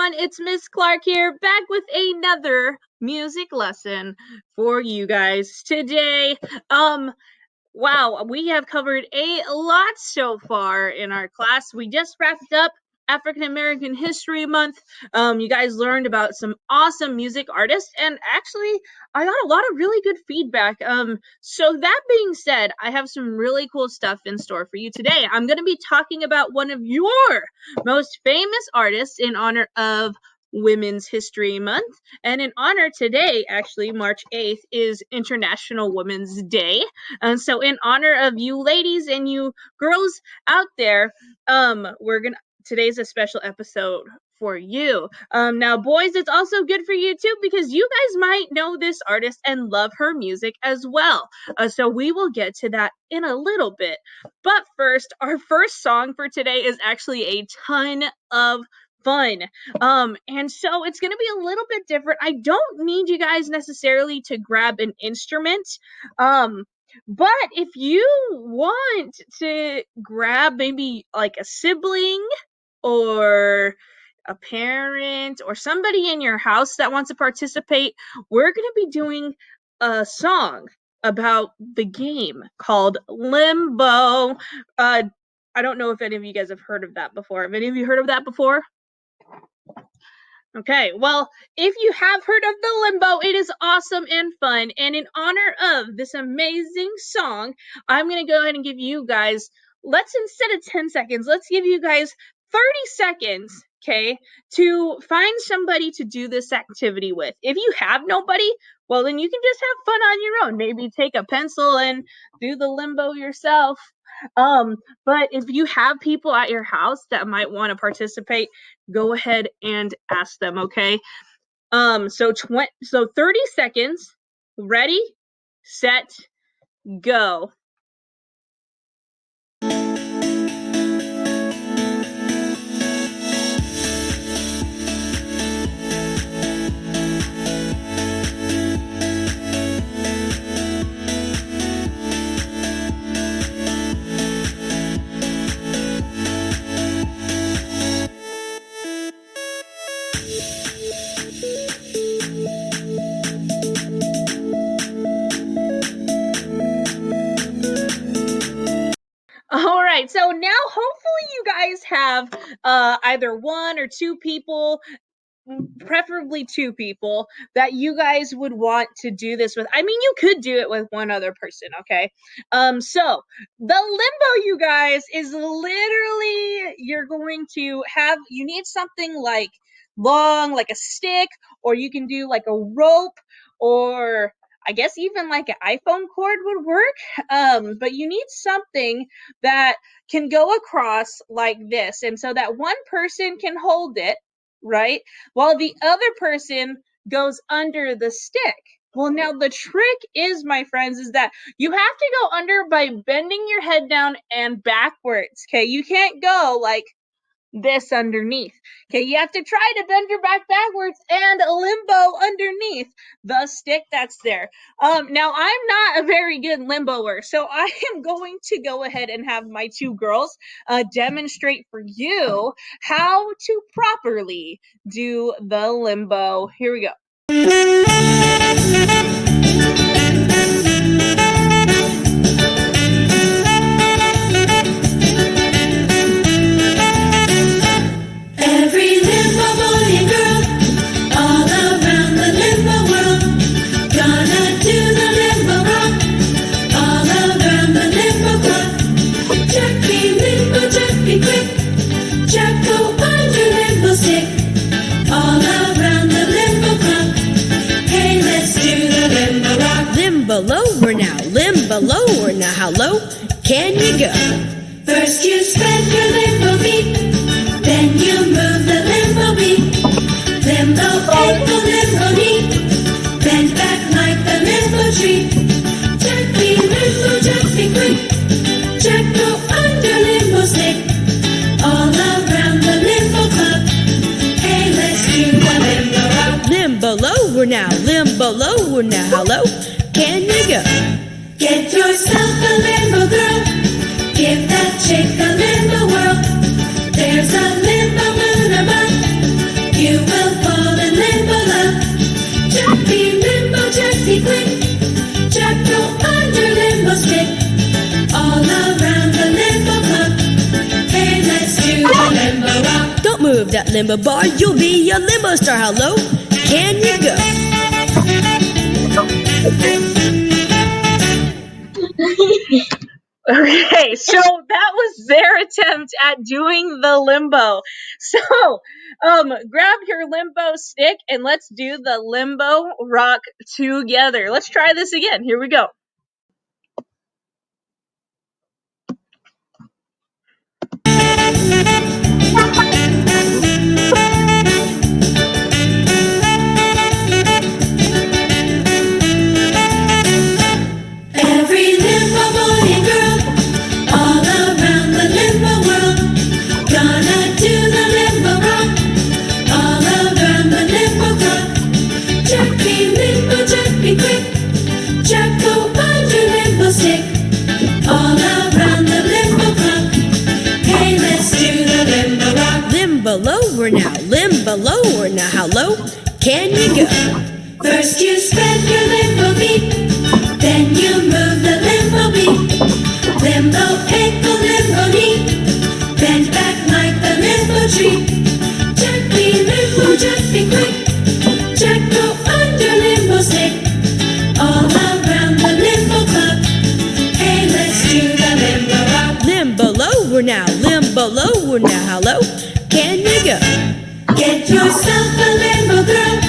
everyone, it's Miss Clark here, back with another music lesson for you guys today. Wow, we have covered a lot so far in our class. We just wrapped up African American History Month. You guys learned about some awesome music artists, and actually, I got a lot of really good feedback. So that being said, I have some really cool stuff in store for you today. I'm going to be talking about one of your most famous artists in honor of Women's History Month. And in honor today, actually, March 8th, is International Women's Day. And so in honor of you ladies and you girls out there, today's a special episode for you. Now, boys, it's also good for you too, because you guys might know this artist and love her music as well. So we will get to that in a little bit. But first, our first song for today is actually a ton of fun. And so it's going to be a little bit different. I don't need you guys necessarily to grab an instrument. But if you want to grab maybe like a sibling or a parent or somebody in your house that wants to participate, we're going to be doing a song about the game called Limbo. I don't know if any of you guys have heard of that before. Have any of you heard of that before? Okay, well, if you have heard of the Limbo, it is awesome and fun. And in honor of this amazing song, I'm going to go ahead and give you guys, instead of 10 seconds, let's give you guys 30 seconds, okay, to find somebody to do this activity with. If you have nobody, well, then you can just have fun on your own. Maybe take a pencil and do the Limbo yourself. But if you have people at your house that might want to participate, go ahead and ask them, okay? So 30 seconds. Ready, set, go. All right, so now hopefully you guys have either one or two people, preferably two people, that you guys would want to do this with. I mean, you could do it with one other person, okay? So the Limbo, you guys, is literally, you need something like long, like a stick, or you can do like a rope, or I guess even like an iPhone cord would work, but you need something that can go across like this, and so that one person can hold it, right, while the other person goes under the stick. Well, now the trick is, my friends, is that you have to go under by bending your head down and backwards, okay? You can't go like this underneath. Okay, you have to try to bend your back backwards and limbo underneath the stick that's there. Now I'm not a very good limboer, so I am going to go ahead and have my two girls demonstrate for you how to properly do the limbo. Here we go. Lower now, limbo lower now, how low can you go? First you spread your limbo feet, then you move the limbo beat. Limbo ankle, limbo knee, bend back like the limbo tree. Jack be limbo, jack be quick, jack go under limbo stick. All around the limbo club, hey let's do the limbo rock. Limbo lower now, how low can you go? Get yourself a limbo girl, give that chick a limbo whirl. There's a limbo moon above, you that limbo bar, you'll be a limbo star. Hello, can you go? Okay, so that was their attempt at doing the limbo. So, grab your limbo stick and let's do the limbo rock together. Let's try this again. Here we go. Every limbo boy and girl, all around the limbo world, gonna do the limbo rock, all around the limbo clock. Jack be limbo, Jack be quick, Jack go on your limbo stick, all around the limbo clock. Hey, let's do the limbo rock. Limbo lower now, limbo lower now. How low can you go? First you spread your limbo feet, then you move the limbo beat. Limbo ankle, limbo knee, bend back like the limbo tree. Jack be limbo, Jack be quick, Jack go under limbo stick, all around the limbo clock. Hey, let's do the limbo rock. Limbo lower now, limbo lower now. How low can you go? Get yourself a limbo girl,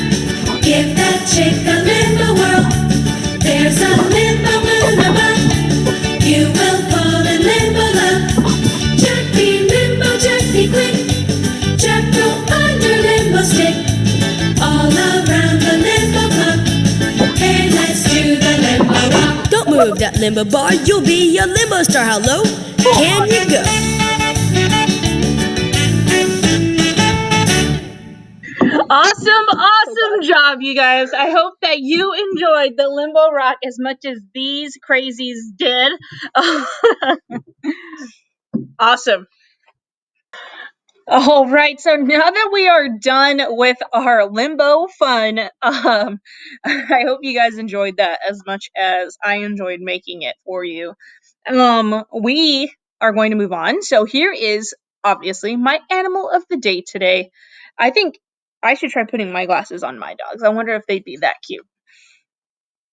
give that chick a limbo whirl. There's a limbo moon above, you will fall in limbo love. Jack be limbo, Jack be quick, Jack go under limbo stick, all around the limbo clock. Hey, let's do the limbo rock. Don't move that limbo bar, you'll be a limbo star. How low can you go? Awesome job, you guys. I hope that you enjoyed the limbo rock as much as these crazies did. Awesome. All right, so now that we are done with our limbo fun, I hope you guys enjoyed that as much as I enjoyed making it for you. We are going to move on. So here is obviously my animal of the day today. I think I should try putting my glasses on my dogs. I wonder if they'd be that cute.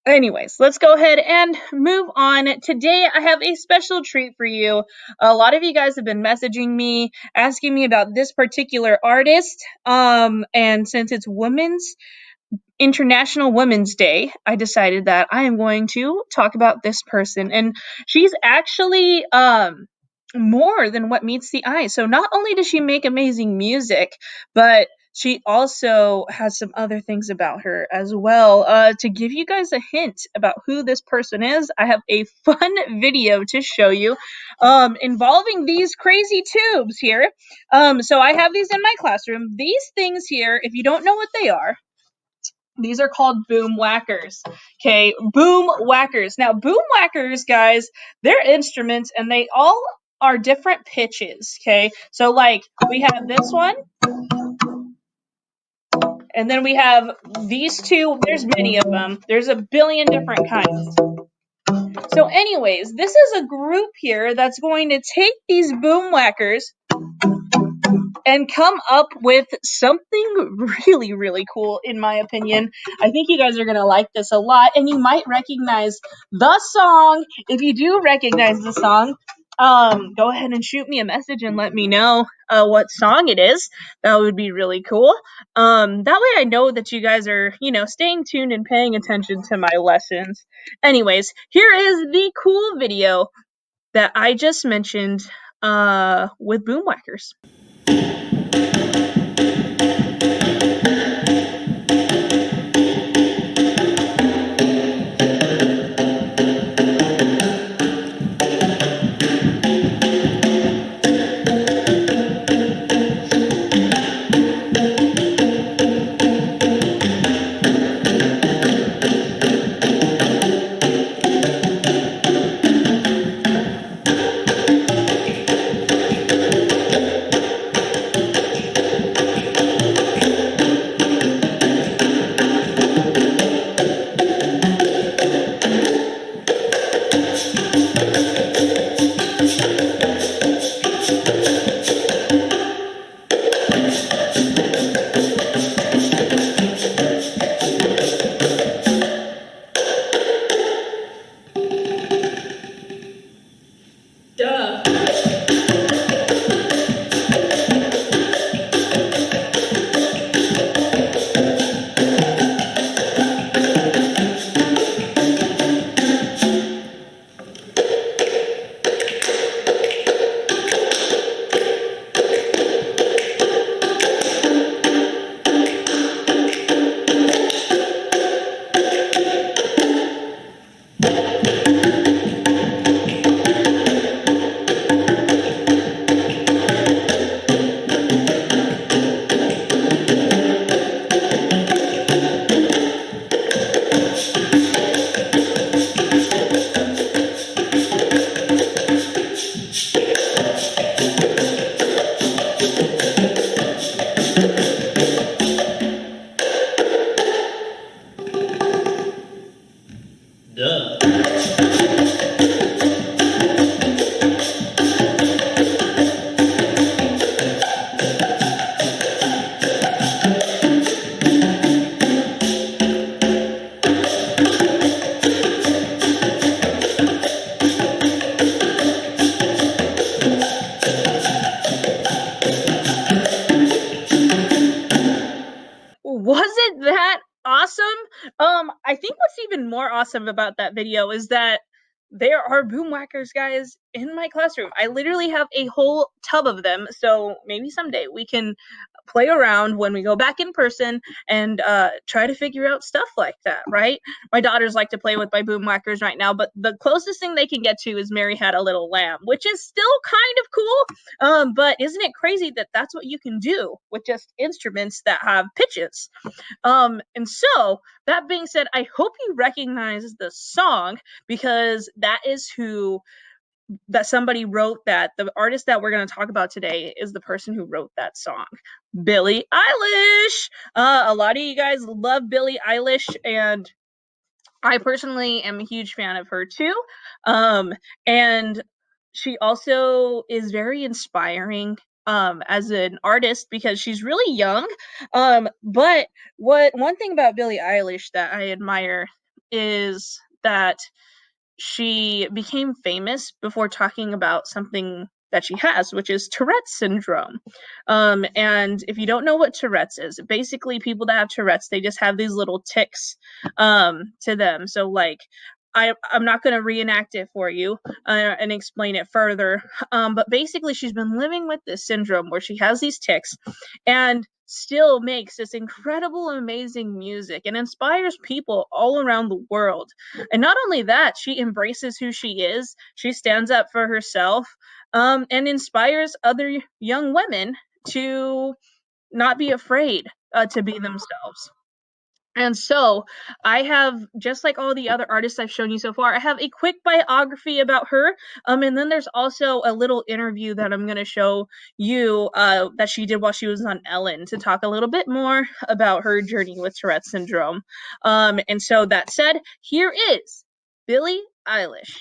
Anyways, let's go ahead and move on. Today, I have a special treat for you. A lot of you guys have been messaging me, asking me about this particular artist. And since it's International Women's Day, I decided that I am going to talk about this person. And she's actually more than what meets the eye. So not only does she make amazing music, but she also has some other things about her as well. To give you guys a hint about who this person is, I have a fun video to show you involving these crazy tubes here. So I have these in my classroom. These things here, if you don't know what they are, these are called boom whackers. Okay, boom whackers. Now, boom whackers, guys, they're instruments and they all are different pitches. Okay, so like we have this one, and then we have these two. There's many of them. There's a billion different kinds. So, anyways, this is a group here that's going to take these boom whackers and come up with something really, really cool, in my opinion. I think you guys are going to like this a lot, and you might recognize the song. If you do recognize the song, go ahead and shoot me a message and let me know what song it is. That would be really cool. That way I know that you guys are, staying tuned and paying attention to my lessons. Anyways, here is the cool video that I just mentioned with boom whackers. more awesome about that video is that there are boom whackers, guys, in my classroom. I literally have a whole tub of them, so maybe someday we can play around when we go back in person and try to figure out stuff like that, right? My daughters like to play with my boom whackers right now, but the closest thing they can get to is Mary Had a Little Lamb, which is still kind of cool. But isn't it crazy that that's what you can do with just instruments that have pitches? And so that being said, I hope you recognize the song because that is who that somebody wrote that. The artist that we're going to talk about today is the person who wrote that song, Billie Eilish. A lot of you guys love Billie Eilish, and I personally am a huge fan of her too. And she also is very inspiring as an artist because she's really young. But one thing about Billie Eilish that I admire is that she became famous before talking about something that she has, which is Tourette's syndrome. And if you don't know what Tourette's is, basically people that have Tourette's, they just have these little tics to them. So like, I'm not going to reenact it for you and explain it further. But basically, she's been living with this syndrome where she has these tics and still makes this incredible, amazing music and inspires people all around the world. And not only that, she embraces who she is, she stands up for herself, and inspires other young women to not be afraid to be themselves. And so I have, just like all the other artists I've shown you so far, I have a quick biography about her. And then there's also a little interview that I'm going to show you that she did while she was on Ellen to talk a little bit more about her journey with Tourette's syndrome. And so that said, here is Billie Eilish.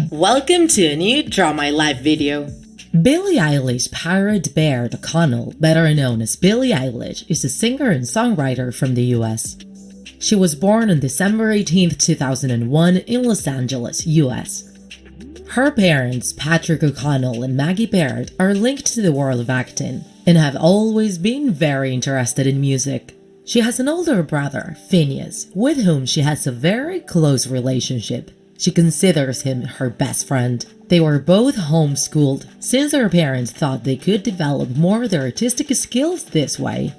Welcome to a new Draw My Life video. Billie Eilish Pirate Baird O'Connell, better known as Billie Eilish, is a singer and songwriter from the US. She was born on December 18, 2001 in Los Angeles, US. Her parents, Patrick O'Connell and Maggie Baird, are linked to the world of acting and have always been very interested in music. She has an older brother, Phineas, with whom she has a very close relationship. She considers him her best friend. They were both homeschooled, since their parents thought they could develop more of their artistic skills this way.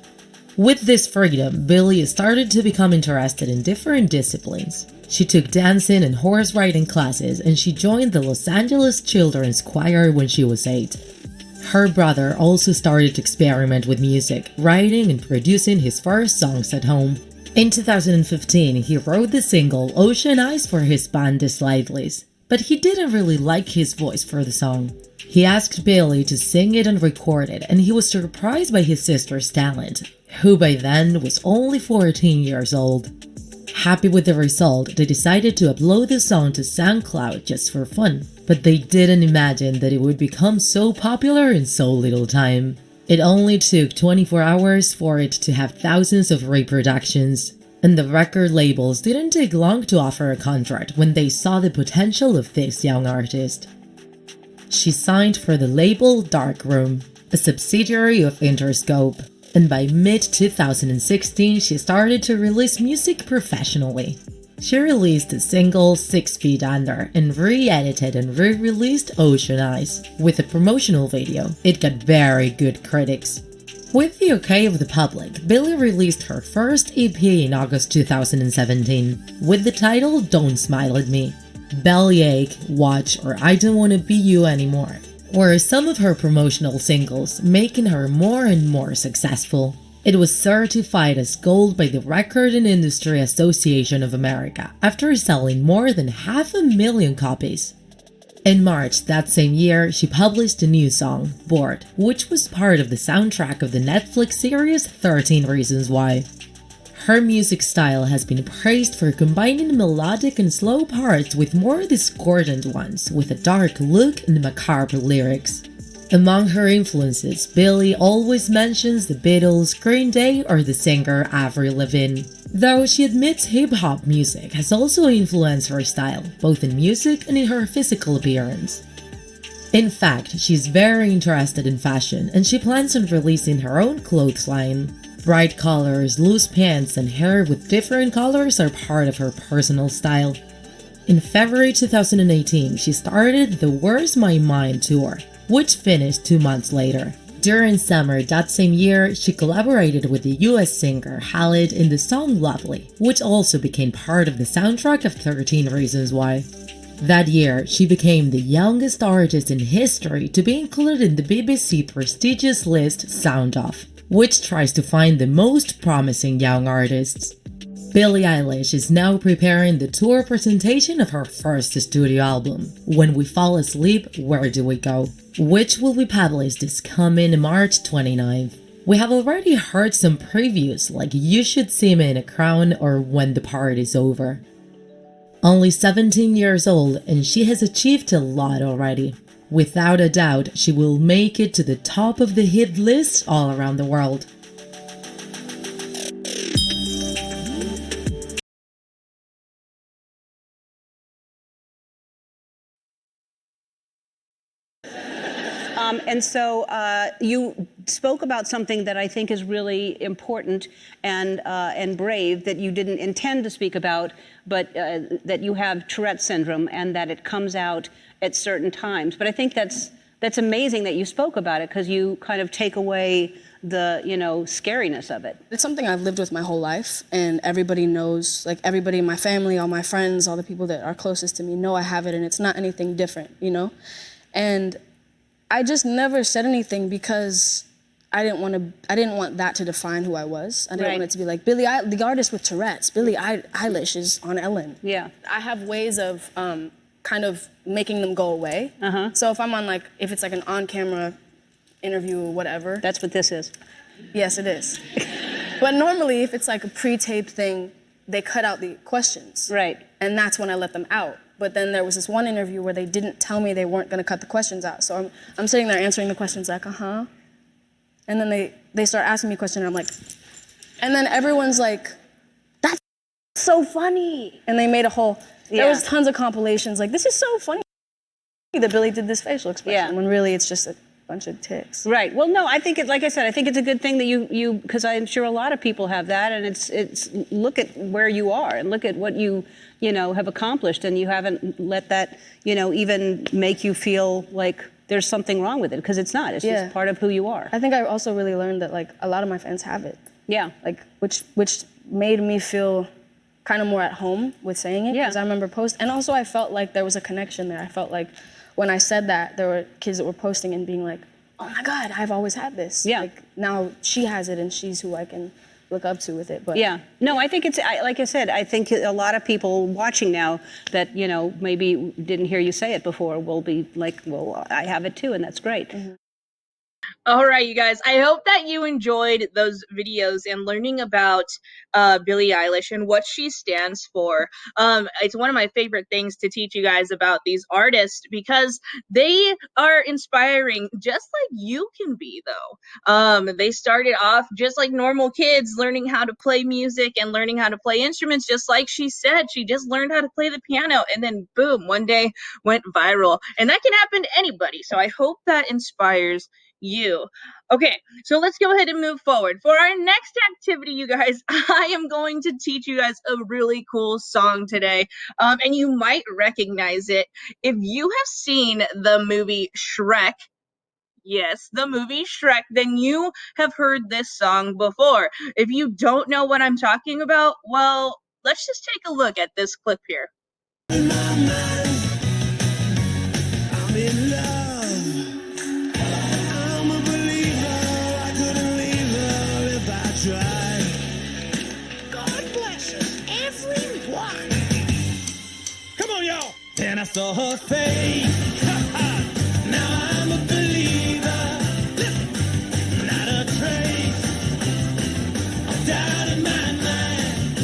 With this freedom, Billie started to become interested in different disciplines. She took dancing and horse riding classes, and she joined the Los Angeles Children's Choir when she was 8. Her brother also started to experiment with music, writing and producing his first songs at home. In 2015, he wrote the single Ocean Eyes for his band The Slidelys, but he didn't really like his voice for the song. He asked Billie to sing it and record it, and he was surprised by his sister's talent, who by then was only 14 years old. Happy with the result, they decided to upload the song to SoundCloud just for fun, but they didn't imagine that it would become so popular in so little time. It only took 24 hours for it to have thousands of reproductions, and the record labels didn't take long to offer a contract when they saw the potential of this young artist. She signed for the label Darkroom, a subsidiary of Interscope, and by mid-2016 she started to release music professionally. She released the single 6 Feet Under and re-edited and re-released Ocean Eyes. With a promotional video, it got very good critics. With the okay of the public, Billie released her first EP in August 2017, with the title Don't Smile at Me. Bellyache, Watch, or I Don't Wanna Be You Anymore were some of her promotional singles, making her more and more successful. It was certified as gold by the Record and Industry Association of America after selling more than 500,000 copies. In March that same year, she published a new song, Bored, which was part of the soundtrack of the Netflix series 13 Reasons Why. Her music style has been praised for combining melodic and slow parts with more discordant ones, with a dark look and macabre lyrics. Among her influences, Billie always mentions the Beatles, Green Day, or the singer Avril Lavigne, though she admits hip-hop music has also influenced her style, both in music and in her physical appearance. In fact, she's very interested in fashion and she plans on releasing her own clothes line. Bright colors, loose pants, and hair with different colors are part of her personal style. In February 2018, she started the Where's My Mind tour, which finished 2 months later. During summer that same year, she collaborated with the US singer Khalid in the song Lovely, which also became part of the soundtrack of 13 Reasons Why. That year, she became the youngest artist in history to be included in the BBC prestigious list Sound Off, which tries to find the most promising young artists. Billie Eilish is now preparing the tour presentation of her first studio album, When We Fall Asleep, Where Do We Go?, which will be published this coming March 29th. We have already heard some previews like You Should See Me in a Crown or When the Party's Over. Only 17 years old and she has achieved a lot already. Without a doubt, she will make it to the top of the hit list all around the world. And so you spoke about something that I think is really important and brave that you didn't intend to speak about, but that you have Tourette's syndrome and that it comes out at certain times. But I think that's amazing that you spoke about it because you kind of take away the, scariness of it. It's something I've lived with my whole life, and everybody knows, like everybody in my family, all my friends, all the people that are closest to me know I have it, and it's not anything different, And I just never said anything because I didn't want that to define who I was. I didn't want it to be like the artist with Tourette's, Billie Eilish is on Ellen. Yeah. I have ways of kind of making them go away. So if I'm on if it's like an on-camera interview or whatever. That's what this is. Yes, it is. But normally if it's like a pre-taped thing, they cut out the questions. Right. And that's when I let them out. But then there was this one interview where they didn't tell me they weren't going to cut the questions out. So I'm sitting there answering the questions like, and then they start asking me questions and I'm like, and then everyone's like, that's so funny. And they made a whole, there was tons of compilations like, this is so funny that Billie did this facial expression when really it's just a bunch of ticks. Right. Well, no, I think like I said, I think it's a good thing that you because I'm sure a lot of people have that, and it's look at where you are and look at what you have accomplished, and you haven't let that even make you feel like there's something wrong with it, because it's not. It's just part of who you are. I think I also really learned that a lot of my fans have it. Yeah. Which made me feel kind of more at home with saying it, because I remember and also I felt like there was a connection there. I felt like when I said that, there were kids that were posting and being like, oh my God, I've always had this. Yeah. Now she has it and she's who I can look up to with it. But yeah. No, I think like I said, I think a lot of people watching now that, maybe didn't hear you say it before will be like, well, I have it too, and that's great. Mm-hmm. All right, you guys. I hope that you enjoyed those videos and learning about Billie Eilish and what she stands for. It's one of my favorite things to teach you guys about these artists because they are inspiring just like you can be, though. They started off just like normal kids, learning how to play music and learning how to play instruments, just like she said. She just learned how to play the piano and then boom, one day went viral. And that can happen to anybody. So I hope that inspires you. Okay, so let's go ahead and move forward. For our next activity, you guys, I am going to teach you guys a really cool song today, and you might recognize it. If you have seen the movie Shrek, yes, the movie Shrek, then you have heard this song before. If you don't know what I'm talking about, well, let's just take a look at this clip here. In my mind, I'm in love. God bless us, everyone. Come on, y'all. Then I saw her face. Now I'm a believer. Not a trace of doubt in my mind.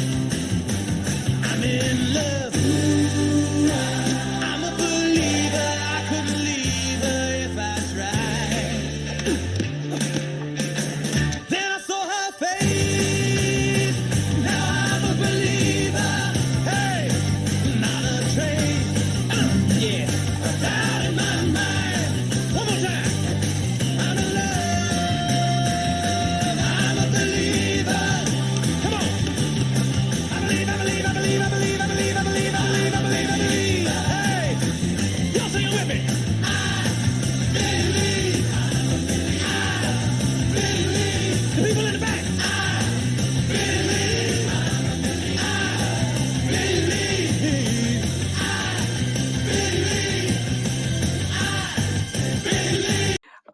I'm in love. I'm a believer. I couldn't leave her if I tried. Then I saw her face. Yeah.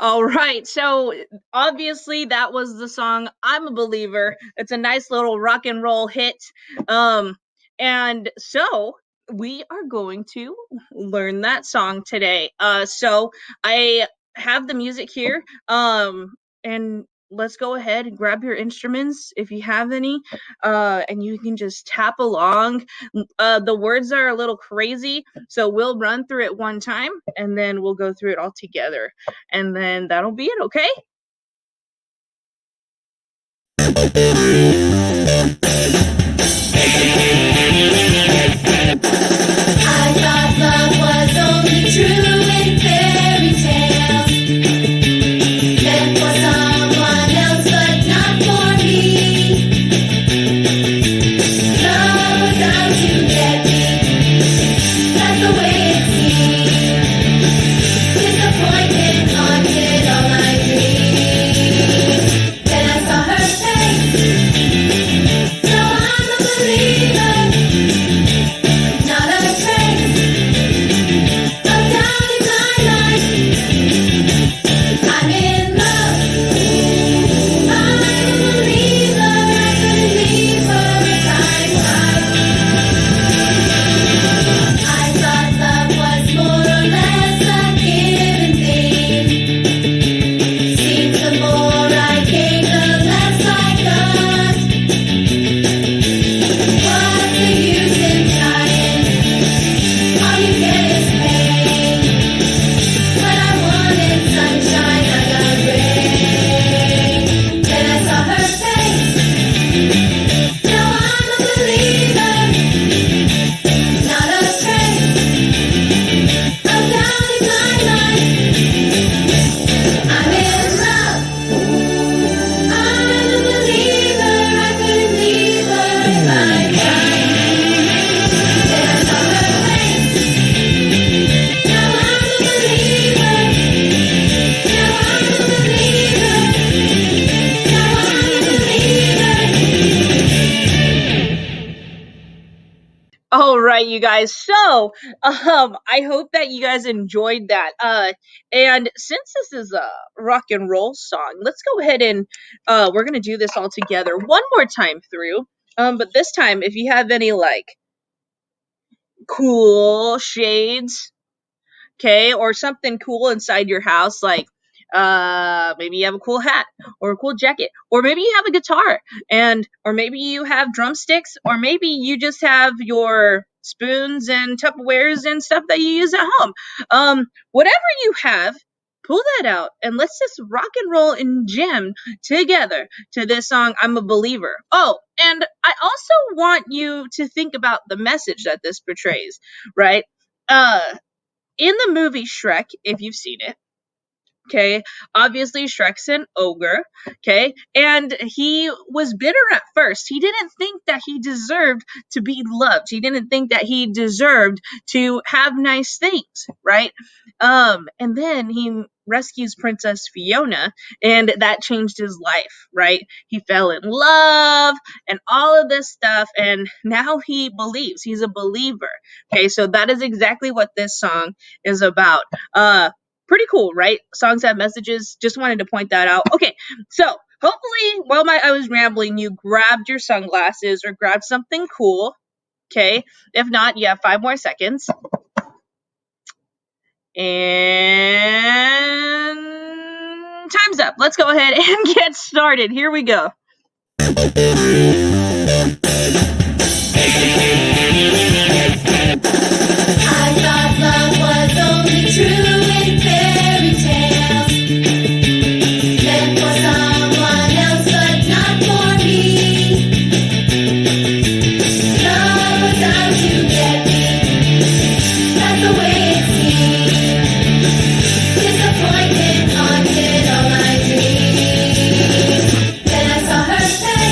All right. So obviously that was the song I'm a Believer. It's a nice little rock and roll hit. Um and so we are going to learn that song today. So I have the music here. And let's go ahead and grab your instruments if you have any. And you can just tap along. The words are a little crazy, so we'll run through it one time and then we'll go through it all together. And then that'll be it, okay? I thought love was only true in fairy tales, meant for someone else but not for me. Love was out to get me, that's the way it seemed. Disappointment haunted all my dreams. Then I saw her face, so I'm a believer. Not a trace of doubt in my life. I'm in love. I'm a believer. I couldn't leave her if I tried. I thought love was more or less a given thing. Seems the more I gave, the less I got. What's the use in trying? All you get is pain. When I wanted sunshine, I got rain. Then I saw her face. Now I'm a believer. Not a trace of doubt in my life. I'm in love. I'm a believer. I couldn't leave her if I tried. Then I saw her face. Now I'm a believer. Now I'm a believer. Now I'm a believer. All right, you guys. So, I hope that you guys enjoyed that. And since this is a rock and roll song, let's go ahead and we're gonna do this all together one more time through. But this time, if you have any like cool shades, okay, or something cool inside your house, like maybe you have a cool hat or a cool jacket, or maybe you have a guitar, and or maybe you have drumsticks, or maybe you just have your spoons and Tupperwares and stuff that you use at home. Whatever you have, pull that out and let's just rock and roll and jam together to this song I'm a Believer. Oh, and I also want you to think about the message that this portrays, right? In the movie Shrek, if you've seen it, okay, obviously Shrek's an ogre, okay, and he was bitter at first. He didn't think that he deserved to be loved. He didn't think that he deserved to have nice things, right? And then he rescues Princess Fiona, and that changed his life, right? He fell in love and all of this stuff, and now he believes. He's a believer. Okay, so that is exactly what this song is about. Pretty cool, right? Songs have messages. Just wanted to point that out. Okay, so hopefully while I was rambling, you grabbed your sunglasses or grabbed something cool. Okay, if not, you have 5 more seconds. And time's up. Let's go ahead and get started. Here we go. I thought love was only true in fairy tales, meant for someone else but not for me. Love was out to get me, that's the way it seemed. Disappointment haunted all my dreams. Then I saw her face.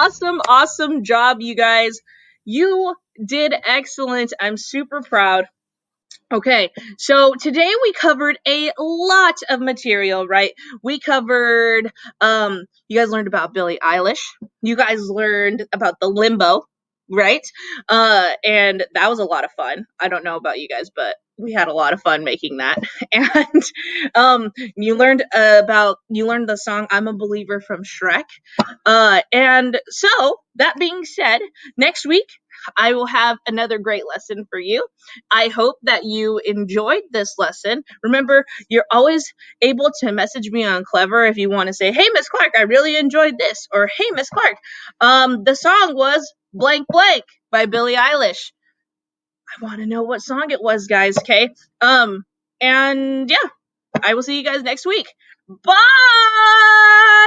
awesome job, you guys. You did excellent. I'm super proud. Okay, so today we covered a lot of material, right? We covered, you guys learned about Billie Eilish. You guys learned about the Limbo, right? And that was a lot of fun. I don't know about you guys, but we had a lot of fun making that. And you learned the song "I'm a Believer" from Shrek. And so that being said, next week I will have another great lesson for you. I hope that you enjoyed this lesson. Remember, you're always able to message me on Clever if you want to say, "Hey, Miss Clark, I really enjoyed this," or "Hey, Miss Clark, the song was blank blank by Billie Eilish." I want to know what song it was, guys. Okay. And yeah, I will see you guys next week. Bye.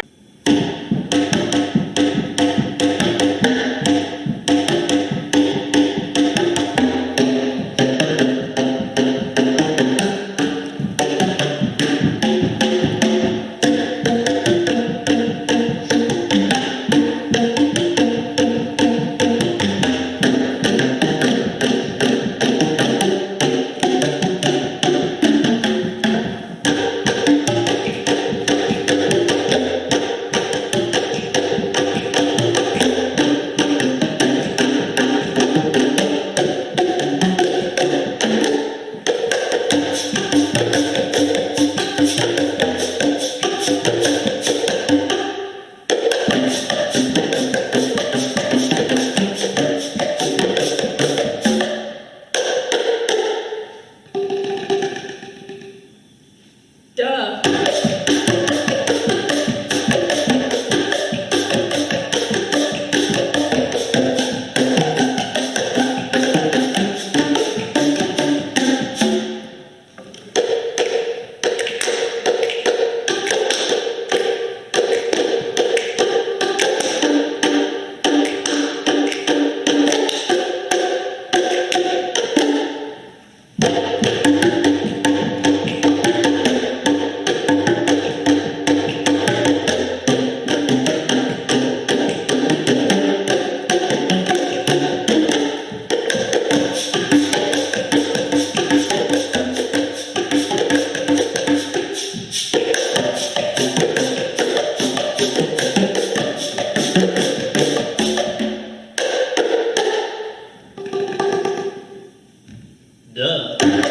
Duh.